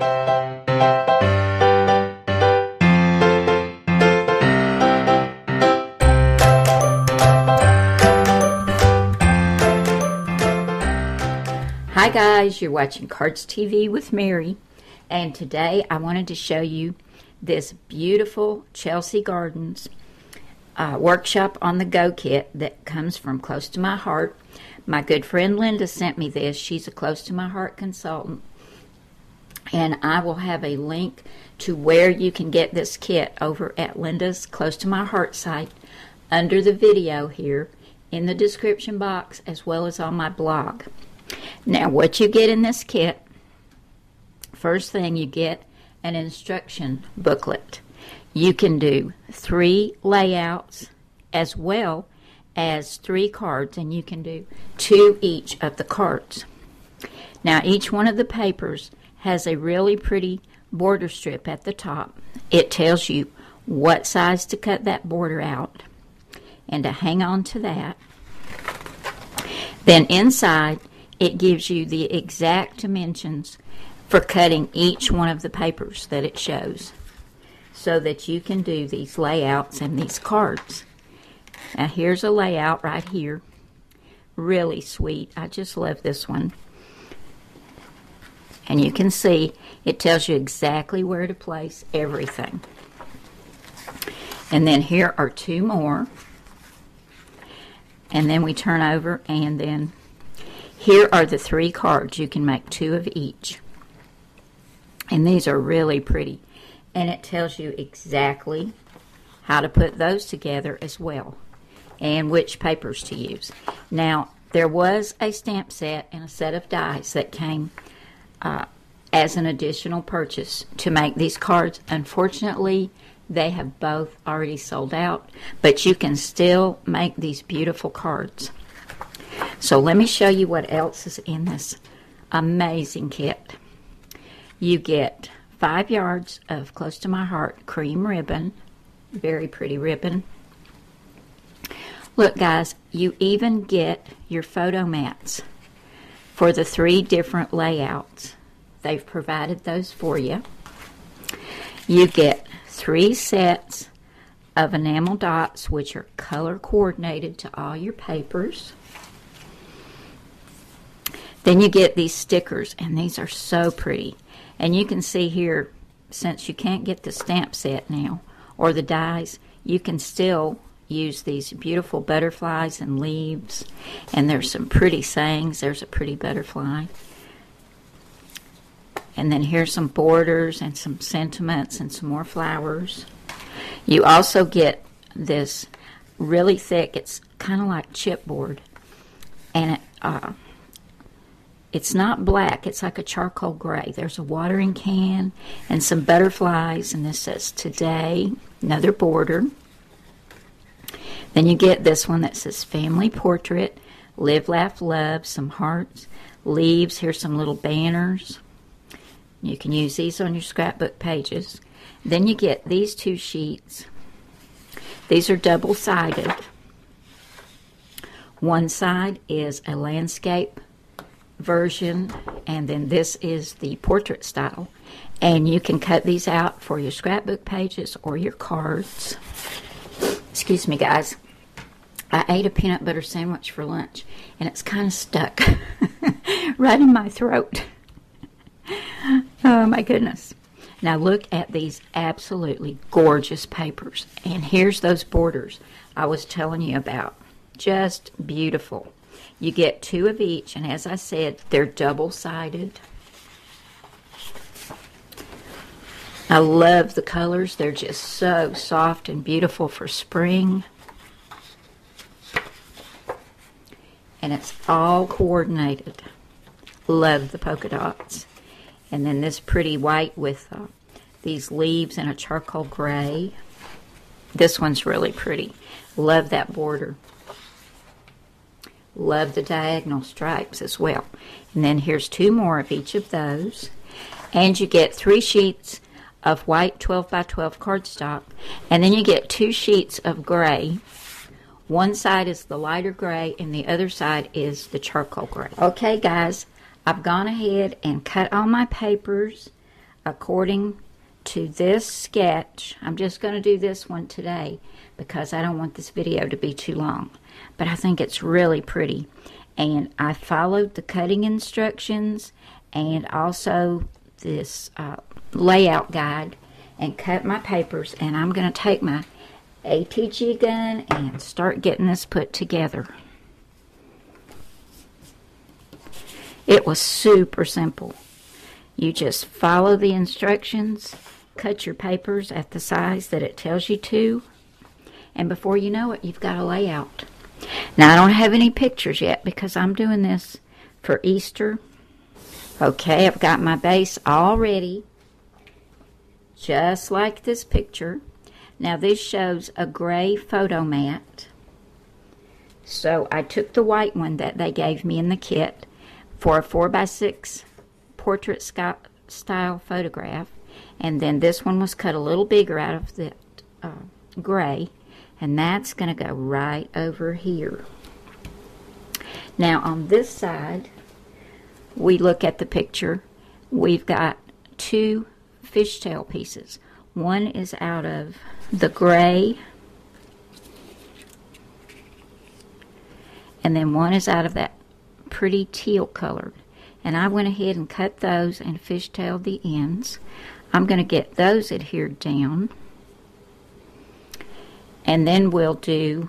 Hi guys, you're watching Cardz TV with Mary, and today I wanted to show you this beautiful Chelsea Gardens workshop on the go kit that comes from Close to My Heart. My good friend Linda sent me this. She's a Close to My Heart consultant, and I will have a link to where you can get this kit over at Linda's Close to My Heart site under the video here in the description box, as well as on my blog. Now, what you get in this kit, first thing you get an instruction booklet. You can do 3 layouts as well as 3 cards, and you can do 2 each of the cards. Now, each one of the papers has a really pretty border strip at the top. It tells you what size to cut that border out and to hang on to that. Then inside, it gives you the exact dimensions for cutting each one of the papers that it shows, so that you can do these layouts and these cards. Now here's a layout right here. Really sweet. I just love this one. And you can see it tells you exactly where to place everything. And then here are 2 more. And then we turn over, and then here are the 3 cards. You can make 2 of each. And these are really pretty. And it tells you exactly how to put those together as well, and which papers to use. Now, there was a stamp set and a set of dies that came as an additional purchase to make these cards. Unfortunately, they have both already sold out, but you can still make these beautiful cards. So let me show you what else is in this amazing kit. You get 5 yards of Close to My Heart cream ribbon. Very pretty ribbon. Look guys, you even get your photo mats for the 3 different layouts. They've provided those for you. You get 3 sets of enamel dots, which are color coordinated to all your papers. Then you get these stickers, and these are so pretty. And you can see here, since you can't get the stamp set now, or the dies, you can still use these beautiful butterflies and leaves. And there's some pretty sayings. There's a pretty butterfly. And then here's some borders and some sentiments and some more flowers. You also get this really thick, it's kind of like chipboard. And it's not black, it's like a charcoal gray. There's a watering can and some butterflies, and this says today, another border. Then you get this one that says family portrait, live, laugh, love, some hearts, leaves. Here's some little banners. You can use these on your scrapbook pages. Then you get these 2 sheets. These are double-sided. One side is a landscape version, and then this is the portrait style, and you can cut these out for your scrapbook pages or your cards. Excuse me guys, I ate a peanut butter sandwich for lunch and it's kind of stuck right in my throat. Oh my goodness. Now look at these absolutely gorgeous papers, and here's those borders I was telling you about. Just beautiful. You get 2 of each, and as I said, they're double-sided. I love the colors. They're just so soft and beautiful for spring. And it's all coordinated. Love the polka dots. And then this pretty white with these leaves and a charcoal gray. This one's really pretty. Love that border. Love the diagonal stripes as well. And then here's 2 more of each of those. And you get 3 sheets of white 12 by 12 cardstock. And then you get 2 sheets of gray. One side is the lighter gray and the other side is the charcoal gray. Okay guys, I've gone ahead and cut all my papers. according to this sketch. I'm just going to do this one today because I don't want this video to be too long. But I think it's really pretty. And I followed the cutting instructions and also this layout guide and cut my papers. And I'm going to take my ATG gun and start getting this put together. It was super simple. You just follow the instructions, cut your papers at the size that it tells you to, and before you know it, you've got a layout. Now, I don't have any pictures yet because I'm doing this for Easter. Okay, I've got my base all ready, just like this picture. Now, this shows a gray photo mat. So I took the white one that they gave me in the kit for a 4x6 portrait style photograph, and then this one was cut a little bigger out of the gray, and that's going to go right over here. Now on this side, we look at the picture. We've got two fishtail pieces. One is out of the gray, and then one is out of that pretty teal colored. And I went ahead and cut those and fishtailed the ends. I'm going to get those adhered down. And then we'll do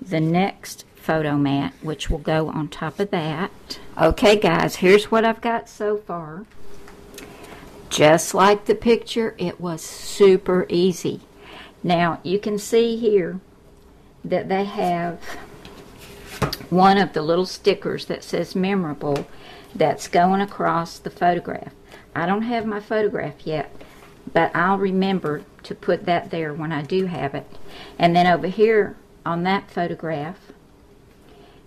the next photo mat, which will go on top of that. Okay guys, here's what I've got so far. Just like the picture, it was super easy. Now you can see here that they have one of the little stickers that says memorable that's going across the photograph. I don't have my photograph yet, but I'll remember to put that there when I do have it. And then over here on that photograph,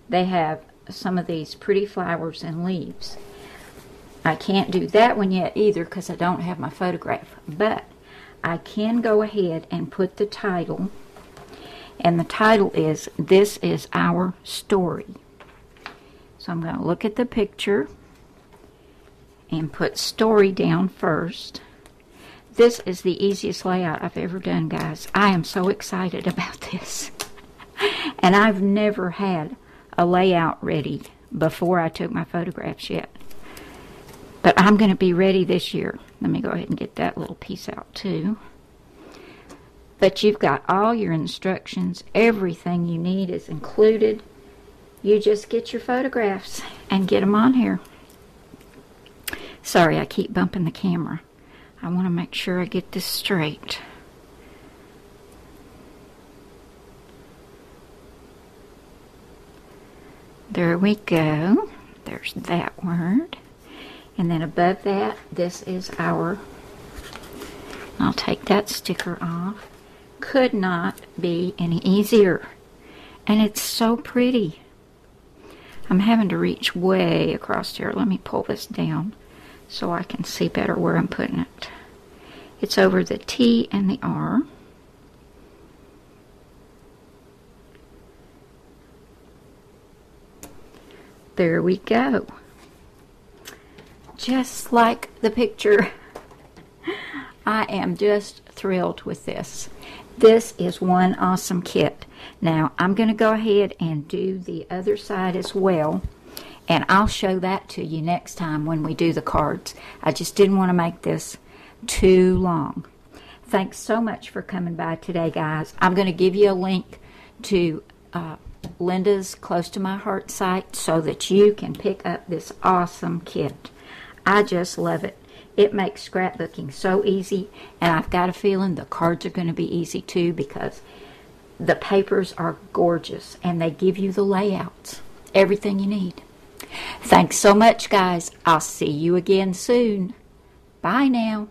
they have some of these pretty flowers and leaves. I can't do that one yet either because I don't have my photograph, but I can go ahead and put the title, and the title is "This is Our Story." So I'm going to look at the picture and put story down first. This is the easiest layout I've ever done, guys. I am so excited about this. And I've never had a layout ready before I took my photographs yet. But I'm going to be ready this year. Let me go ahead and get that little piece out too. But you've got all your instructions. Everything you need is included. You just get your photographs and get them on here. Sorry, I keep bumping the camera. I want to make sure I get this straight. There we go. There's that word. And then above that, this is our, I'll take that sticker off. Could not be any easier. And it's so pretty. I'm having to reach way across here. Let me pull this down so I can see better where I'm putting it. It's over the T and the R. There we go. Just like the picture. I am just thrilled with this. This is one awesome kit. Now I'm going to go ahead and do the other side as well, and I'll show that to you next time when we do the cards. I just didn't want to make this too long. Thanks so much for coming by today, guys. I'm going to give you a link to Linda's Close to My Heart site so that you can pick up this awesome kit. I just love it. It makes scrapbooking so easy, and I've got a feeling the cards are going to be easy too because the papers are gorgeous and they give you the layouts, everything you need. Thanks so much, guys. I'll see you again soon. Bye now.